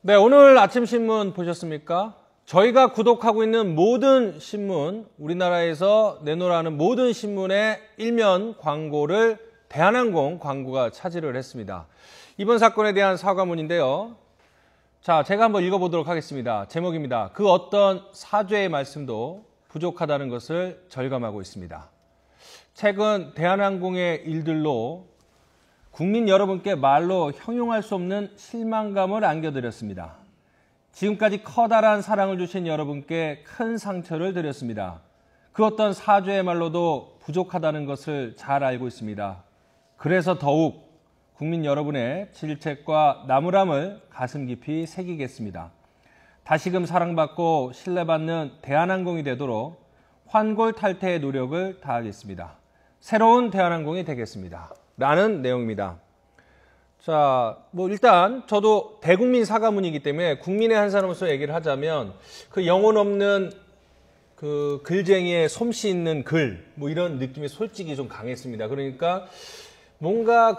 네, 오늘 아침 신문 보셨습니까? 저희가 구독하고 있는 모든 신문, 우리나라에서 내놓으라는 모든 신문의 일면 광고를 대한항공 광고가 차지를 했습니다. 이번 사건에 대한 사과문인데요. 자, 제가 한번 읽어보도록 하겠습니다. 제목입니다. 그 어떤 사죄의 말씀도 부족하다는 것을 절감하고 있습니다. 최근 대한항공의 일들로 국민 여러분께 말로 형용할 수 없는 실망감을 안겨드렸습니다. 지금까지 커다란 사랑을 주신 여러분께 큰 상처를 드렸습니다. 그 어떤 사죄의 말로도 부족하다는 것을 잘 알고 있습니다. 그래서 더욱 국민 여러분의 질책과 나무람을 가슴 깊이 새기겠습니다. 다시금 사랑받고 신뢰받는 대한항공이 되도록 환골탈태의 노력을 다하겠습니다. 새로운 대한항공이 되겠습니다. 라는 내용입니다. 자, 일단 저도 대국민 사과문이기 때문에 국민의 한 사람으로서 얘기를 하자면 그 영혼 없는 그 글쟁이의 솜씨 있는 글, 이런 느낌이 솔직히 좀 강했습니다. 그러니까 뭔가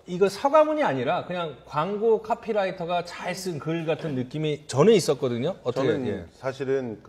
이거 사과문이 아니라 그냥 광고 카피라이터가 잘 쓴 글 같은 느낌이 저는 있었거든요. 저는 사실은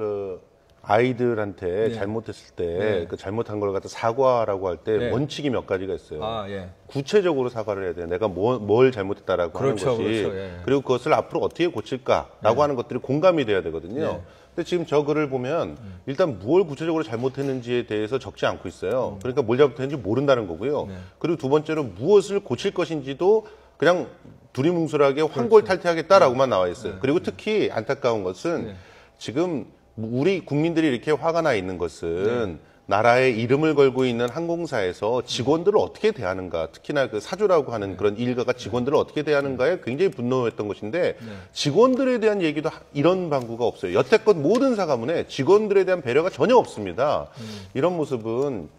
아이들한테 잘못했을 때 그 잘못한 걸 갖다 사과라고 할 때 원칙이 몇 가지가 있어요. 구체적으로 사과를 해야 돼요. 내가 뭘 잘못했다라고 하는 것이. 그리고 그것을 앞으로 어떻게 고칠까라고 하는 것들이 공감이 돼야 되거든요. 근데 지금 저 글을 보면 일단 뭘 구체적으로 잘못했는지에 대해서 적지 않고 있어요. 그러니까 뭘 잘못했는지 모른다는 거고요. 그리고 두 번째로 무엇을 고칠 것인지도 그냥 두리뭉술하게 환골탈태하겠다라고만 나와 있어요. 그리고 특히 안타까운 것은 지금 우리 국민들이 이렇게 화가 나 있는 것은 나라의 이름을 걸고 있는 항공사에서 직원들을 어떻게 대하는가, 특히나 그 사주라고 하는 그런 일가가 직원들을 어떻게 대하는가에 굉장히 분노했던 것인데 직원들에 대한 얘기도 이런 방구가 없어요. 여태껏 모든 사과문에 직원들에 대한 배려가 전혀 없습니다. 이런 모습은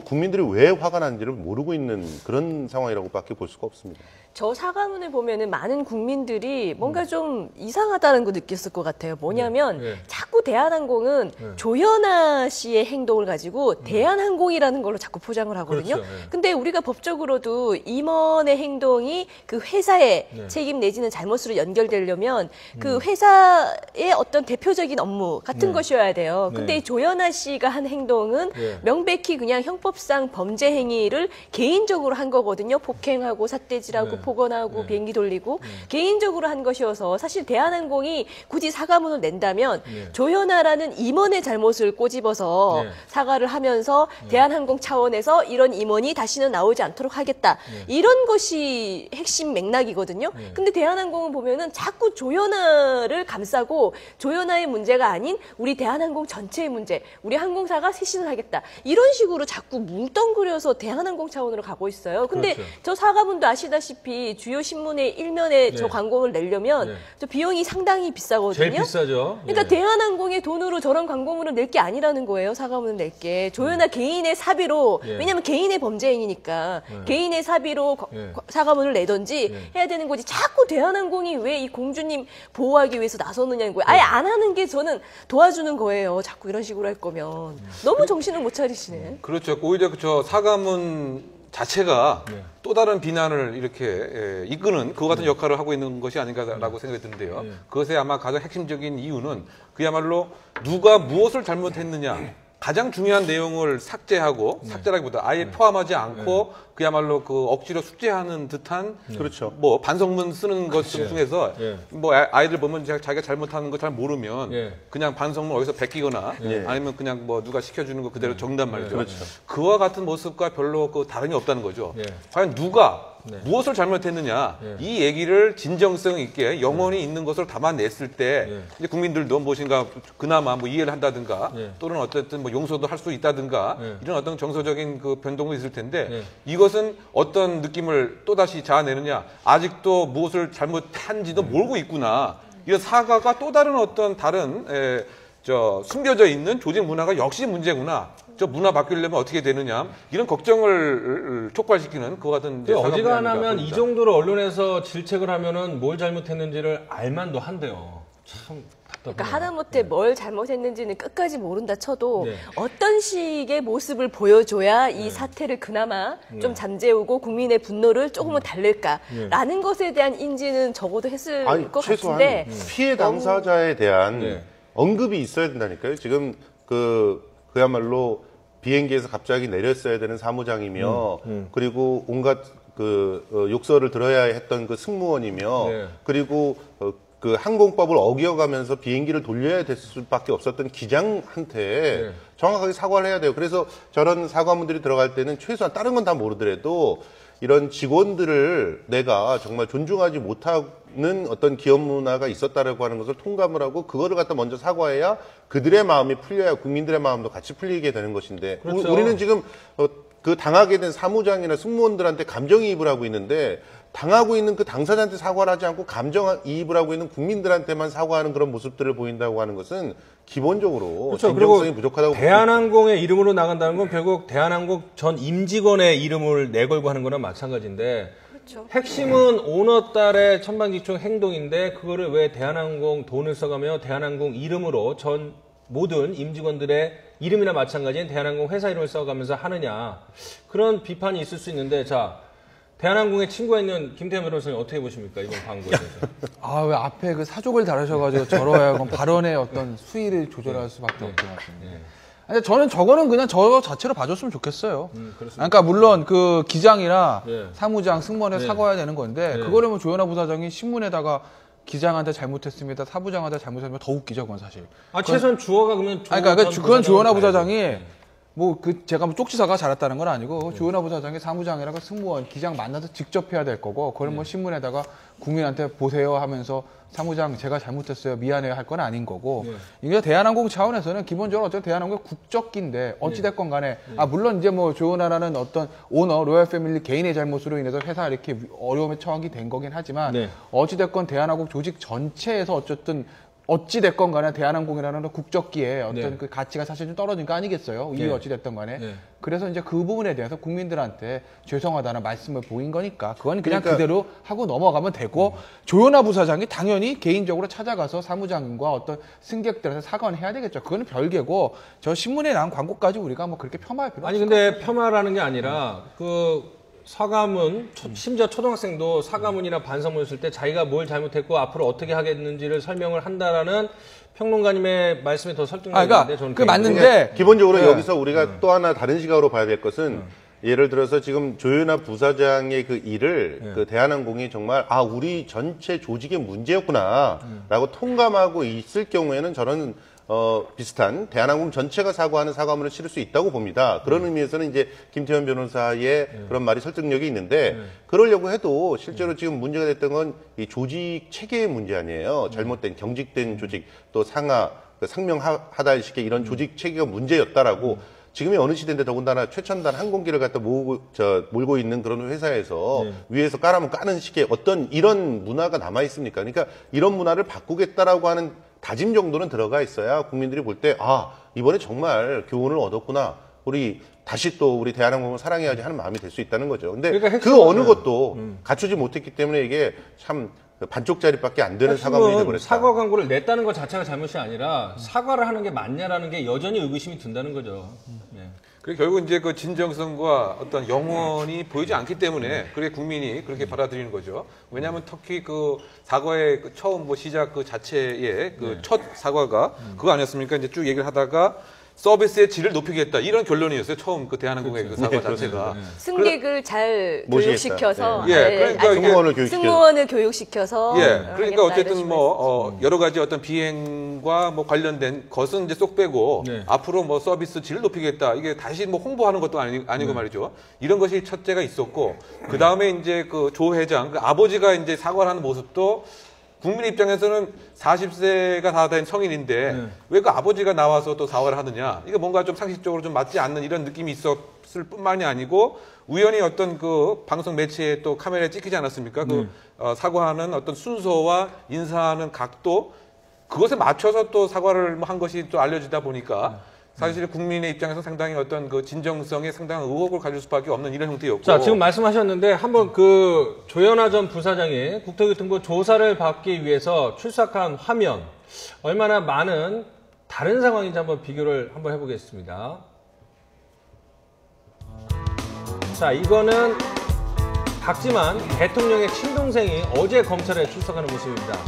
국민들이 왜 화가 난지를 모르고 있는 그런 상황이라고밖에 볼 수가 없습니다. 저 사과문을 보면은 많은 국민들이 뭔가 좀 이상하다는 거 느꼈을 것 같아요. 뭐냐면 자꾸 대한항공은 조현아 씨의 행동을 가지고 대한항공이라는 걸로 자꾸 포장을 하거든요. 근데 우리가 법적으로도 임원의 행동이 그 회사의 책임 내지는 잘못으로 연결되려면 그 회사의 어떤 대표적인 업무 같은 것이어야 돼요. 근데 조현아 씨가 한 행동은 명백히 그냥 형법상 범죄 행위를 개인적으로 한 거거든요. 폭행하고 삿대질하고 폭언하고 비행기 돌리고 개인적으로 한 것이어서 사실 대한항공이 굳이 사과문을 낸다면 조현아라는 임원의 잘못을 꼬집어서 사과를 하면서 대한항공 차원에서 이런 임원이 다시는 나오지 않도록 하겠다. 이런 것이 핵심 맥락이거든요. 근데 대한항공은 보면은 자꾸 조현아를 감싸고 조현아의 문제가 아닌 우리 대한항공 전체의 문제, 우리 항공사가 쇄신을 하겠다. 이런 식으로 자꾸 뭉뚱그려서 대한항공 차원으로 가고 있어요. 근데 저 사과문도 아시다시피 주요 신문의 일면에 저 광고를 내려면 저 비용이 상당히 비싸거든요. 제일 비싸죠. 그러니까 대한항공의 돈으로 저런 광고문을 낼 게 아니라는 거예요. 사과문을 낼 게. 조현아 개인의 사비로, 왜냐면 개인의 범죄 행위니까 개인의 사비로 사과문을 내던지 해야 되는 거지. 자꾸 대한항공이 왜 이 공주님 보호하기 위해서 나서느냐는 거예요. 아예 안 하는 게 저는 도와주는 거예요. 자꾸 이런 식으로 할 거면. 너무 정신을 못 차리시네. 그렇죠. 오히려 저 사과문 자체가 또 다른 비난을 이렇게 이끄는 그와 같은 역할을 하고 있는 것이 아닌가라고 생각이 드는데요. 그것의 아마 가장 핵심적인 이유는 그야말로 누가 무엇을 잘못했느냐 가장 중요한 내용을 삭제라기보다 아예 포함하지 않고 그야말로 그 억지로 숙제하는 듯한 그렇죠. 반성문 쓰는 것 중에서 아이들 보면 자기가 잘못하는 거 잘 모르면 그냥 반성문 어디서 베끼거나 아니면 그냥 누가 시켜주는 거 그대로 적는단 말이죠. 그와 같은 모습과 별로 다름이 없다는 거죠. 과연 누가 무엇을 잘못했느냐 이 얘기를 진정성 있게 영혼이 있는 것을 담아냈을 때 이제 국민들도 무엇인가 그나마 이해를 한다든가 또는 어쨌든 용서도 할 수 있다든가 이런 어떤 정서적인 그 변동도 있을 텐데 이것은 어떤 느낌을 또다시 자아내느냐 아직도 무엇을 잘못한지도 모르고 있구나 이런 사과가 또 다른 어떤 다른 숨겨져 있는 조직 문화가 역시 문제구나. 저 문화 바뀌려면 어떻게 되느냐 이런 걱정을 촉발시키는 그와 같은 어지간하면 이 정도로 언론에서 질책을 하면은 뭘 잘못했는지를 알만도 한데요. 참 그러니까 하다못해 뭘 잘못했는지는 끝까지 모른다 쳐도 어떤 식의 모습을 보여줘야 이 사태를 그나마 좀 잠재우고 국민의 분노를 조금은 달랠까라는 것에 대한 인지는 적어도 했을 것 같은데 피해 당사자에 대한 언급이 있어야 된다니까요. 지금 그야말로 비행기에서 갑자기 내렸어야 되는 사무장이며 그리고 온갖 욕설을 들어야 했던 그 승무원이며 그리고 그 항공법을 어겨가면서 비행기를 돌려야 됐을 수밖에 없었던 기장한테 정확하게 사과를 해야 돼요. 그래서 저런 사과문들이 들어갈 때는 최소한 다른 건 다 모르더라도 이런 직원들을 내가 정말 존중하지 못하는 어떤 기업 문화가 있었다라고 하는 것을 통감을 하고 그거를 갖다 먼저 사과해야 그들의 마음이 풀려야 국민들의 마음도 같이 풀리게 되는 것인데 그렇죠. 우리는 지금 그 당하게 된 사무장이나 승무원들한테 감정이입을 하고 있는데 당하고 있는 그 당사자한테 사과를 하지 않고 감정이입을 하고 있는 국민들한테만 사과하는 그런 모습들을 보인다고 하는 것은 기본적으로 그렇죠. 진정성이 부족하다고 대한항공의 이름으로 나간다는 건 결국 대한항공 전 임직원의 이름을 내걸고 하는 거나 마찬가지인데 그렇죠. 핵심은 오너 딸의 천방지축 행동인데 그거를 왜 대한항공 돈을 써가며 대한항공 이름으로 전 모든 임직원들의 이름이나 마찬가지인 대한항공 회사 이름을 써가면서 하느냐 그런 비판이 있을 수 있는데 자 대한항공의 친구가 있는 김태현 변호사님 어떻게 보십니까 이번 광고에 대해서? 왜 앞에 그 사족을 다루셔가지고 저러야 발언의 어떤 수위를 조절할 수밖에 없을 것 같은데. 근데 저는 저거는 그냥 저 자체로 봐줬으면 좋겠어요. 그러니까 물론 그 기장이나 사무장, 승무원에 사과해야 되는 건데 그거를 뭐 조현아 부사장이 신문에다가 기장한테 잘못했습니다. 사부장한테 잘못했으면 더 웃기죠, 그건 사실. 최소한 주어가 그러면 그러니까 그건 조현아 부사장이 제가 쪽지사가 잘했다는 건 아니고 조현아 부사장이 사무장이라고 승무원, 기장 만나서 직접 해야 될 거고 그걸 뭐 신문에다가 국민한테 보세요 하면서 사무장 제가 잘못했어요 미안해요 할 건 아닌 거고 이게 대한항공 차원에서는 기본적으로 어쨌든 대한항공의 국적기인데 어찌됐건 간에 물론 이제 뭐 조현아라는 어떤 오너 로얄 패밀리 개인의 잘못으로 인해서 회사 이렇게 어려움에 처하게 된 거긴 하지만 어찌됐건 대한항공 조직 전체에서 어찌됐건 간에 대한항공이라는 국적기에 어떤 그 가치가 사실 좀 떨어진 거 아니겠어요? 이유 어찌됐건 간에. 그래서 이제 그 부분에 대해서 국민들한테 죄송하다는 말씀을 보인 거니까 그건 그냥 그대로 하고 넘어가면 되고 조현아 부사장이 당연히 개인적으로 찾아가서 사무장과 어떤 승객들한테 사과는 해야 되겠죠. 그거는 별개고 저 신문에 나온 광고까지 우리가 뭐 그렇게 폄하할 필요 없어요. 근데 폄하라는 게 아니라 사과문, 심지어 초등학생도 사과문이나 반성문을 쓸 때 자기가 뭘 잘못했고 앞으로 어떻게 하겠는지를 설명을 한다라는 평론가님의 말씀이 더 설득력이 있는데 저는 그게 맞는데 기본적으로 여기서 우리가 또 하나 다른 시각으로 봐야 될 것은 예를 들어서 지금 조현아 부사장의 그 일을 그 대한항공이 정말 우리 전체 조직의 문제였구나라고 통감하고 있을 경우에는 저는 비슷한 대한항공 전체가 사과하는 사과문을 실을 수 있다고 봅니다. 그런 의미에서는 이제 김태현 변호사의 그런 말이 설득력이 있는데 그러려고 해도 실제로 지금 문제가 됐던 건 이 조직 체계의 문제 아니에요. 잘못된 경직된 조직 또 상하 상명하달식의 이런 조직 체계가 문제였다라고 지금이 어느 시대인데 더군다나 최첨단 항공기를 갖다 몰고 있는 그런 회사에서 위에서 까라면 까는 식의 어떤 이런 문화가 남아 있습니까? 그러니까 이런 문화를 바꾸겠다라고 하는 다짐 정도는 들어가 있어야 국민들이 볼 때 이번에 정말 교훈을 얻었구나. 우리 다시 또 우리 대한항공을 사랑해야지 하는 마음이 될 수 있다는 거죠. 근데 그러니까 그 어느 것도 갖추지 못했기 때문에 이게 참 반쪽짜리밖에 안 되는 사과문이 되버렸다. 사과 광고를 냈다는 것 자체가 잘못이 아니라 사과를 하는 게 맞냐라는 게 여전히 의구심이 든다는 거죠. 그리고 결국 이제 그 진정성과 어떤 영혼이 보이지 않기 때문에 그렇게 국민이 그렇게 받아들이는 거죠. 왜냐하면 특히 그 사과의 처음 시작 그 자체의 그 첫 사과가 그거 아니었습니까? 이제 쭉 얘기를 하다가 서비스의 질을 높이겠다 이런 결론이었어요. 처음 그 대한항공의 그 사과 자체가 승객을 잘 교육시켜서 그러니까 승무원을 교육시켜서 그러니까 어쨌든 여러 가지 어떤 비행과 관련된 것은 이제 쏙 빼고 앞으로 서비스 질을 높이겠다 이게 다시 홍보하는 것도 아니고 말이죠. 이런 것이 첫째가 있었고 그 다음에 이제 그 조 회장 그 아버지가 이제 사과를 하는 모습도 국민 입장에서는 40세가 다 된 성인인데 왜 그 아버지가 나와서 또 사과를 하느냐. 이게 뭔가 좀 상식적으로 좀 맞지 않는 이런 느낌이 있었을 뿐만이 아니고 우연히 어떤 그 방송 매체에 또 카메라에 찍히지 않았습니까? 사과하는 어떤 순서와 인사하는 각도 그것에 맞춰서 또 사과를 한 것이 또 알려지다 보니까 사실 국민의 입장에서 상당히 어떤 그 진정성에 상당한 의혹을 가질 수밖에 없는 이런 형태였고. 자, 지금 말씀하셨는데 한번 그 조현아 전 부사장이 국토교통부 조사를 받기 위해서 출석한 화면 얼마나 많은 다른 상황인지 한번 비교를 한번 해보겠습니다. 자, 이거는 박지만 대통령의 친동생이 어제 검찰에 출석하는 모습입니다.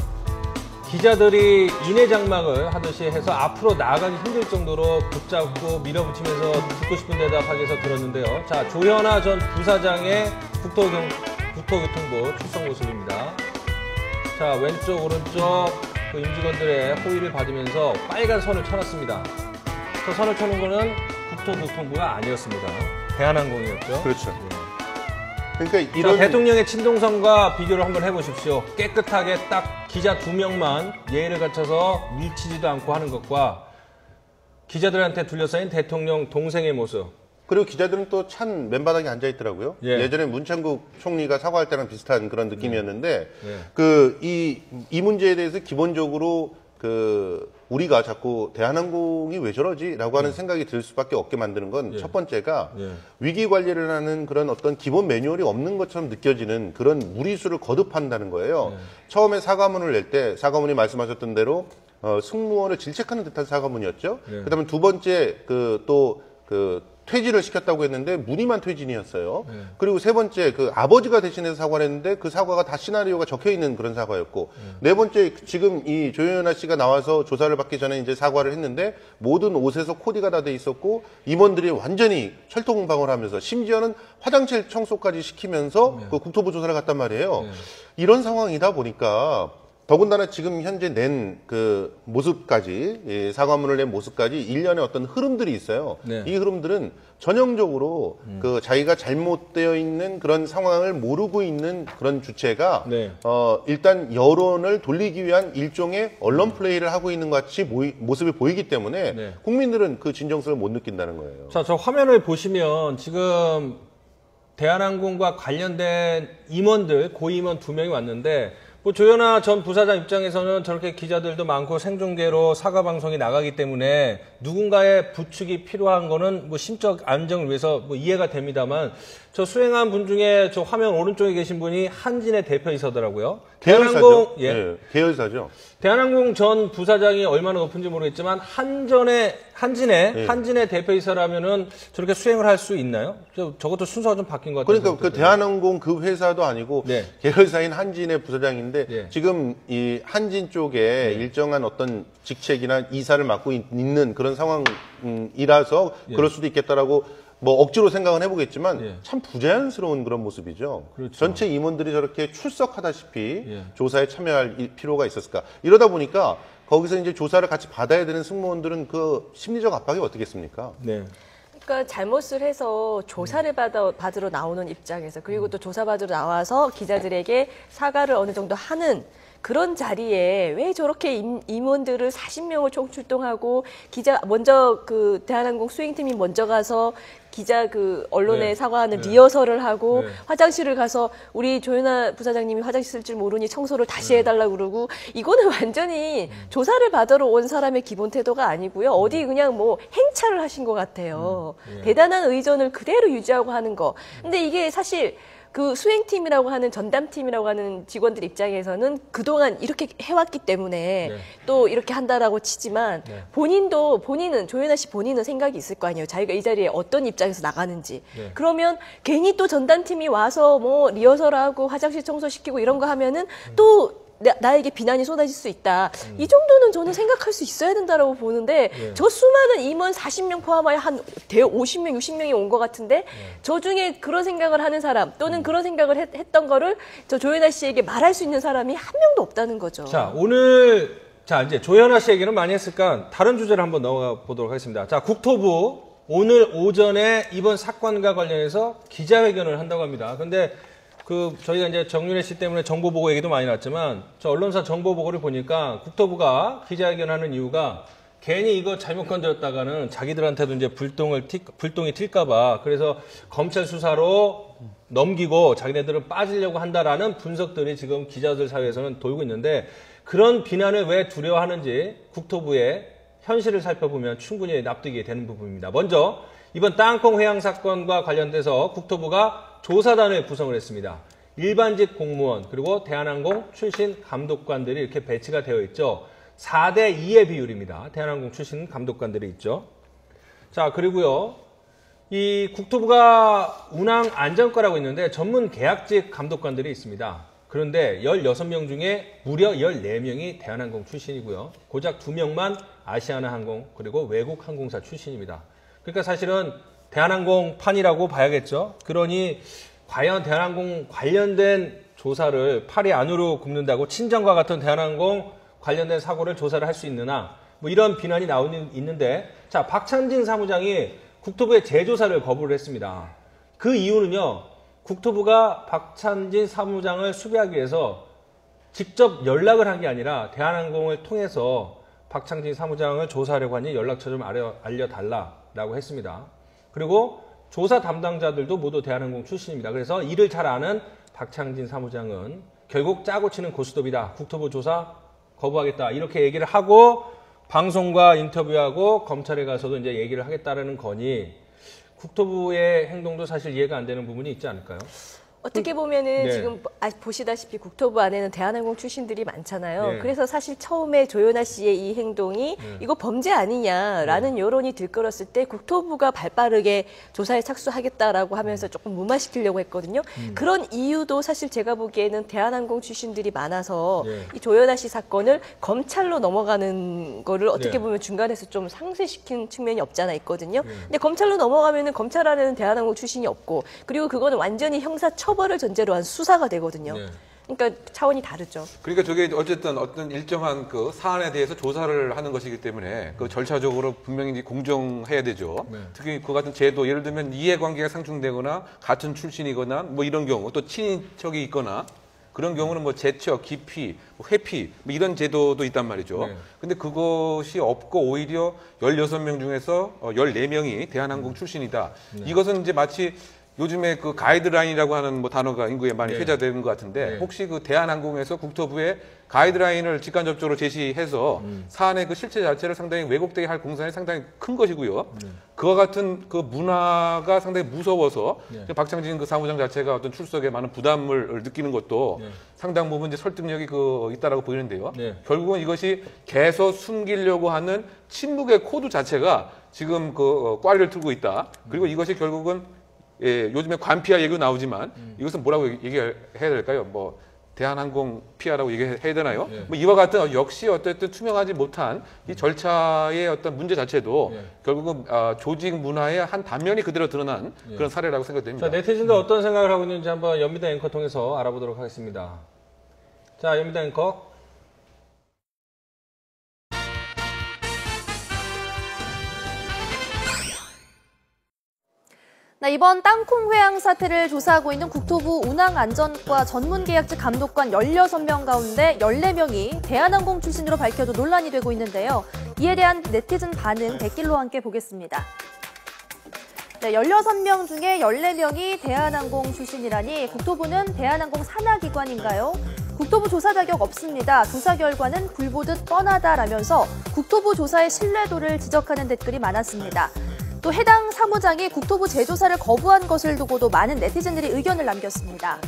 기자들이 인해 장막을 하듯이 해서 앞으로 나아가기 힘들 정도로 붙잡고 밀어붙이면서 듣고 싶은 대답하기 위해서 들었는데요. 자, 조현아 전 부사장의 국토교통부 출석 모습입니다. 자, 왼쪽 오른쪽 그 임직원들의 호의를 받으면서 빨간 선을 쳐놨습니다. 저 선을 쳐놓은 거는 국토교통부가 아니었습니다. 대한항공이었죠. 그렇죠. 네. 그러니까 이런 자, 대통령의 친동생과 비교를 한번 해보십시오. 깨끗하게 딱 기자 2명만 예의를 갖춰서 밀치지도 않고 하는 것과 기자들한테 둘러싸인 대통령 동생의 모습. 그리고 기자들은 또 찬 맨바닥에 앉아 있더라고요. 예. 예전에 문창국 총리가 사과할 때랑 비슷한 그런 느낌이었는데 예. 이 문제에 대해서 기본적으로 우리가 자꾸 대한항공이 왜 저러지라고 하는 생각이 들 수밖에 없게 만드는 건 첫 번째가 위기 관리를 하는 그런 어떤 기본 매뉴얼이 없는 것처럼 느껴지는 그런 무리수를 거듭한다는 거예요. 처음에 사과문을 낼 때 사과문이 말씀하셨던 대로 승무원을 질책하는 듯한 사과문이었죠. 그다음에 두 번째 퇴진을 시켰다고 했는데 무늬만 퇴진이었어요. 그리고 세 번째 아버지가 대신해서 사과를 했는데 그 사과가 다 시나리오가 적혀 있는 그런 사과였고 네 번째 지금 이 조현아 씨가 나와서 조사를 받기 전에 이제 사과를 했는데 모든 옷에서 코디가 다 돼 있었고 임원들이 완전히 철통방어를 하면서 심지어는 화장실 청소까지 시키면서 그 국토부 조사를 갔단 말이에요. 이런 상황이다 보니까 더군다나 지금 현재 낸 그 모습까지, 사과문을 낸 모습까지 일련의 어떤 흐름들이 있어요. 네. 이 흐름들은 전형적으로 자기가 잘못되어 있는 그런 상황을 모르고 있는 그런 주체가 네. 일단 여론을 돌리기 위한 일종의 언론 플레이를 하고 있는 것 같이 모습이 보이기 때문에 네. 국민들은 그 진정성을 못 느낀다는 거예요. 자, 저 화면을 보시면 지금 대한항공과 관련된 임원들, 고임원 2명이 왔는데 뭐 조현아 전 부사장 입장에서는 저렇게 기자들도 많고 생중계로 사과 방송이 나가기 때문에 누군가의 부축이 필요한 거는 뭐 심적 안정을 위해서 뭐 이해가 됩니다만 저 수행한 분 중에 저 화면 오른쪽에 계신 분이 한진의 대표이사더라고요. 계열사죠. 예, 계열사죠. 대한항공 전 부사장이 얼마나 높은지 모르겠지만 한진의 대표이사라면은 저렇게 수행을 할 수 있나요? 저것도 순서가 좀 바뀐 것 같아요. 그러니까 그 대한항공 그 회사도 아니고 네. 계열사인 한진의 부사장인데 네. 지금 이 한진 쪽에 일정한 어떤 직책이나 이사를 맡고 있는 그런 상황이라서 그럴 수도 있겠다라고 뭐 억지로 생각은 해보겠지만 참 부자연스러운 그런 모습이죠. 그렇죠. 전체 임원들이 저렇게 출석하다시피 조사에 참여할 필요가 있었을까. 이러다 보니까 거기서 이제 조사를 같이 받아야 되는 승무원들은 그 심리적 압박이 어떻겠습니까? 네. 그러니까 잘못을 해서 조사를 받으러 나오는 입장에서 그리고 또 조사받으러 나와서 기자들에게 사과를 어느 정도 하는 그런 자리에 왜 저렇게 임원들을 40명을 총 출동하고 먼저 그 대한항공 수행팀이 먼저 가서 기자 언론에 사과하는 리허설을 하고 화장실을 가서 우리 조현아 부사장님이 화장실 쓸 줄 모르니 청소를 다시 해달라고 그러고 이거는 완전히 조사를 받으러 온 사람의 기본 태도가 아니고요. 어디 그냥 뭐 행차를 하신 것 같아요. 대단한 의전을 그대로 유지하고 하는 거. 근데 이게 사실 그 수행팀이라고 하는 전담팀이라고 하는 직원들 입장에서는 그동안 이렇게 해왔기 때문에 또 이렇게 한다라고 치지만 본인은 조현아 씨 본인은 생각이 있을 거 아니에요. 자기가 이 자리에 어떤 입장에서 나가는지. 그러면 괜히 또 전담팀이 와서 뭐 리허설하고 화장실 청소시키고 이런 거 하면은 또 나에게 비난이 쏟아질 수 있다. 이 정도는 저는 생각할 수 있어야 된다라고 보는데 저 수많은 임원 40명 포함하여 한 50명, 60명이 온 것 같은데 저 중에 그런 생각을 하는 사람 또는 그런 생각을 했던 거를 저 조현아 씨에게 말할 수 있는 사람이 한 명도 없다는 거죠. 자, 이제 조현아 씨 얘기는 많이 했으니까 다른 주제를 한번 넘어가 보도록 하겠습니다. 자, 국토부 오늘 오전에 이번 사건과 관련해서 기자회견을 한다고 합니다. 근데 저희가 이제 정윤혜 씨 때문에 정보보고 얘기도 많이 났지만, 저 언론사 정보보고를 보니까 국토부가 기자회견하는 이유가 괜히 이거 잘못 건드렸다가는 자기들한테도 이제 불똥이 튈까봐 그래서 검찰 수사로 넘기고 자기네들은 빠지려고 한다라는 분석들이 지금 기자들 사이에서는 돌고 있는데 그런 비난을 왜 두려워하는지 국토부의 현실을 살펴보면 충분히 납득이 되는 부분입니다. 먼저 이번 땅콩 회항 사건과 관련돼서 국토부가 조사단을 구성을 했습니다. 일반직 공무원 그리고 대한항공 출신 감독관들이 이렇게 배치가 되어 있죠. 4대 2의 비율입니다. 대한항공 출신 감독관들이 있죠. 자, 그리고요. 이 국토부가 운항 안전과라고 있는데 전문 계약직 감독관들이 있습니다. 그런데 16명 중에 무려 14명이 대한항공 출신이고요. 고작 2명만 아시아나항공 그리고 외국 항공사 출신입니다. 그러니까 사실은 대한항공판이라고 봐야겠죠. 그러니 과연 대한항공 관련된 조사를 팔이 안으로 굽는다고 친정과 같은 대한항공 관련된 사고를 조사를 할 수 있느냐, 뭐 이런 비난이 나오는 있는데, 자, 박찬진 사무장이 국토부의 재조사를 거부를 했습니다. 그 이유는요, 국토부가 박찬진 사무장을 수배하기 위해서 직접 연락을 한 게 아니라 대한항공을 통해서 박찬진 사무장을 조사하려고 하니 연락처 좀 알려달라라고 했습니다. 그리고 조사 담당자들도 모두 대한항공 출신입니다. 그래서 일을 잘 아는 박찬진 사무장은 결국 짜고 치는 고스톱이다. 국토부 조사 거부하겠다. 이렇게 얘기를 하고 방송과 인터뷰하고 검찰에 가서도 이제 얘기를 하겠다라는 거니 국토부의 행동도 사실 이해가 안 되는 부분이 있지 않을까요? 어떻게 보면은 네. 지금 보시다시피 국토부 안에는 대한항공 출신들이 많잖아요. 네. 그래서 사실 처음에 조현아 씨의 이 행동이 이거 범죄 아니냐라는 여론이 들끓었을 때 국토부가 발빠르게 조사에 착수하겠다라고 하면서 조금 무마시키려고 했거든요. 그런 이유도 사실 제가 보기에는 대한항공 출신들이 많아서 이 조현아 씨 사건을 검찰로 넘어가는 거를 어떻게 보면 중간에서 좀 상쇄시킨 측면이 없지 않아 있거든요. 근데 검찰로 넘어가면은 검찰 안에는 대한항공 출신이 없고, 그리고 그거는 완전히 형사 처벌을 전제로 한 수사가 되거든요. 그러니까 차원이 다르죠. 그러니까 저게 어쨌든 어떤 일정한 그 사안에 대해서 조사를 하는 것이기 때문에 그 절차적으로 분명히 공정해야 되죠. 특히 그 같은 제도, 예를 들면 이해관계가 상충되거나 같은 출신이거나 뭐 이런 경우, 또 친인척이 있거나 그런 경우는 뭐 제척, 기피, 회피 뭐 이런 제도도 있단 말이죠. 근데 그것이 없고 오히려 16명 중에서 14명이 대한항공 출신이다. 이것은 이제 마치 요즘에 그 가이드라인이라고 하는 뭐 단어가 인구에 많이 회자되는 것 같은데, 혹시 그 대한항공에서 국토부에 가이드라인을 직간접적으로 제시해서 사안의 그 실체 자체를 상당히 왜곡되게 할 공산이 상당히 큰 것이고요. 그와 같은 그 문화가 상당히 무서워서 박창진 그 사무장 자체가 어떤 출석에 많은 부담을 느끼는 것도 상당 부분 이제 설득력이 있다라고 보이는데요. 결국은 이것이 계속 숨기려고 하는 침묵의 코드 자체가 지금 꽈리를 틀고 있다. 그리고 이것이 결국은 요즘에 관피아 얘기가 나오지만 이것은 뭐라고 얘기해야 될까요? 뭐 대한항공 피아라고 얘기해야 되나요? 뭐 이와 같은 역시 어쨌든 투명하지 못한 이 절차의 어떤 문제 자체도 결국은 조직 문화의 한 단면이 그대로 드러난 그런 사례라고 생각됩니다. 자, 네티즌들 어떤 생각을 하고 있는지 한번 연미다 앵커 통해서 알아보도록 하겠습니다. 자, 연미다 앵커. 이번 땅콩 회항 사태를 조사하고 있는 국토부 운항안전과 전문계약직 감독관 16명 가운데 14명이 대한항공 출신으로 밝혀도 논란이 되고 있는데요. 이에 대한 네티즌 반응 댓글로 함께 보겠습니다. 16명 중에 14명이 대한항공 출신이라니 국토부는 대한항공 산하기관인가요? 국토부 조사 자격 없습니다. 조사 결과는 불보듯 뻔하다라면서 국토부 조사의 신뢰도를 지적하는 댓글이 많았습니다. 또 해당 사무장이 국토부 재조사를 거부한 것을 두고도 많은 네티즌들이 의견을 남겼습니다.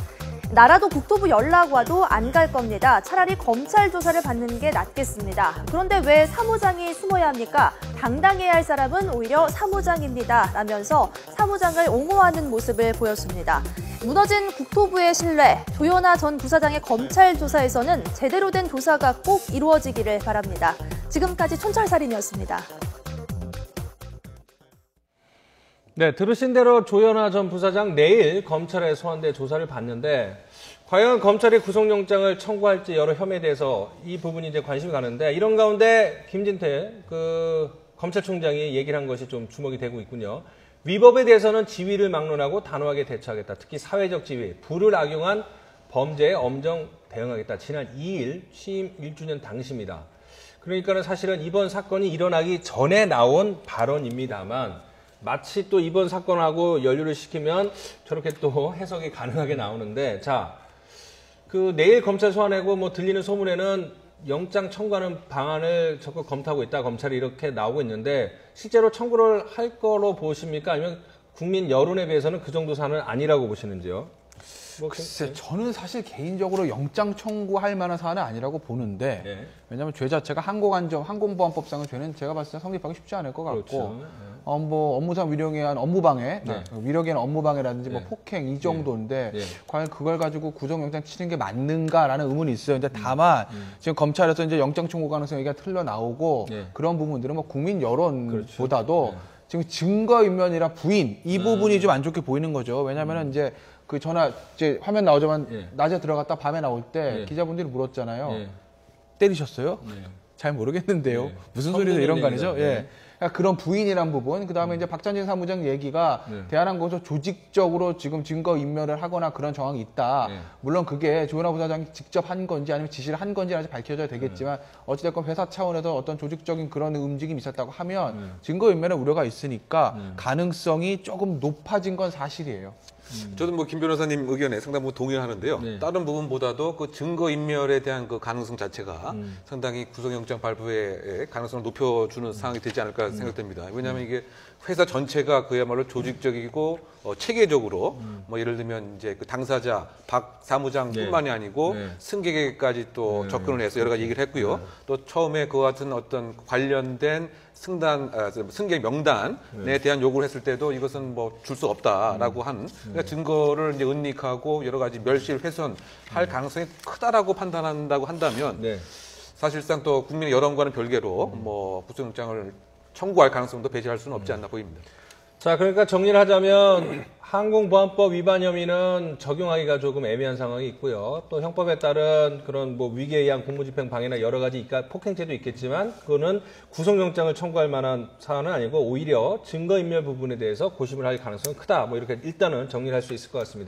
나라도 국토부 연락 와도 안 갈 겁니다. 차라리 검찰 조사를 받는 게 낫겠습니다. 그런데 왜 사무장이 숨어야 합니까? 당당해야 할 사람은 오히려 사무장입니다. 라면서 사무장을 옹호하는 모습을 보였습니다. 무너진 국토부의 신뢰, 조현아 전 부사장의 검찰 조사에서는 제대로 된 조사가 꼭 이루어지기를 바랍니다. 지금까지 촌철살인이었습니다. 네, 들으신 대로 조현아 전 부사장 내일 검찰에 소환돼 조사를 받는데, 과연 검찰이 구속영장을 청구할지 여러 혐의에 대해서 이 부분이 이제 관심이 가는데, 이런 가운데 김진태 검찰총장이 얘기를 한 것이 좀 주목이 되고 있군요. 위법에 대해서는 지위를 막론하고 단호하게 대처하겠다. 특히 사회적 지위, 부를 악용한 범죄에 엄정 대응하겠다. 지난 2일 취임 1주년 당시입니다. 그러니까는 사실은 이번 사건이 일어나기 전에 나온 발언입니다만, 마치 또 이번 사건하고 연루를 시키면 저렇게 또 해석이 가능하게 나오는데, 자, 내일 검찰 소환하고 뭐 들리는 소문에는 영장 청구하는 방안을 적극 검토하고 있다. 검찰이 이렇게 나오고 있는데, 실제로 청구를 할 거로 보십니까? 아니면 국민 여론에 비해서는 그 정도 사안은 아니라고 보시는지요? 글쎄, 저는 사실 개인적으로 영장 청구할 만한 사안은 아니라고 보는데 네. 왜냐하면 죄 자체가 항공보안법상의 죄는 제가 봤을 때 성립하기 쉽지 않을 것 같고 그렇죠. 뭐 업무상 위력에 의한 업무방해, 네. 위력에 의한 업무방해라든지 뭐 네. 폭행 이 정도인데 네. 과연 그걸 가지고 구속영장 치는 게 맞는가라는 의문이 있어요. 근데 다만 지금 검찰에서 이제 영장 청구 가능성 얘기가 틀려 나오고 네. 그런 부분들은 뭐 국민 여론보다도 그렇죠. 지금 증거인멸이나 부인 이 부분이 좀 안 좋게 보이는 거죠. 왜냐하면은 이제 그 전화 이제 화면 나오자만 예. 낮에 들어갔다 밤에 나올 때 예. 기자분들이 물었잖아요. 예. 때리셨어요? 네. 잘 모르겠는데요. 네. 무슨 처음 소리에서 이런 거 듣는 아니죠? 얘기다. 예. 네. 그러니까 그런 부인이란 부분, 그 다음에 이제 박찬진 사무장 얘기가 네. 대한항공에서 조직적으로 지금 증거 인멸을 하거나 그런 정황이 있다. 네. 물론 그게 조현아 부사장이 직접 한 건지 아니면 지시를 한 건지 아직 밝혀져야 되겠지만 어찌됐건 회사 차원에서 어떤 조직적인 그런 움직임이 있었다고 하면 증거 인멸의 우려가 있으니까 가능성이 조금 높아진 건 사실이에요. 저도 뭐 김 변호사님 의견에 상당 부분 동의하는데요. 네. 다른 부분보다도 그 증거 인멸에 대한 그 가능성 자체가 상당히 구속영장 발부의 가능성을 높여주는 상황이 되지 않을까 생각됩니다. 왜냐하면 이게 회사 전체가 그야말로 조직적이고 체계적으로 뭐 예를 들면 이제 그 당사자 박 사무장뿐만이 아니고 네. 승객에게까지 또 접근을 해서 여러 가지 얘기를 했고요. 또 처음에 그와 같은 어떤 관련된 승객 명단에 대한 요구를 했을 때도 이것은 뭐 줄 수 없다라고 하는 그러니까 증거를 이제 은닉하고 여러 가지 멸실 훼손할 가능성이 크다라고 판단한다고 한다면 네. 사실상 또 국민의 여론과는 별개로 뭐 구속영장을 청구할 가능성도 배제할 수는 없지 않나 보입니다. 자, 그러니까 정리를 하자면 항공보안법 위반 혐의는 적용하기가 조금 애매한 상황이 있고요. 또 형법에 따른 그런 뭐 위계에 의한 공무집행 방해나 여러 가지 폭행죄도 있겠지만 그거는 구속영장을 청구할 만한 사안은 아니고 오히려 증거인멸 부분에 대해서 고심을 할 가능성이 크다. 뭐 이렇게 일단은 정리를 할 수 있을 것 같습니다.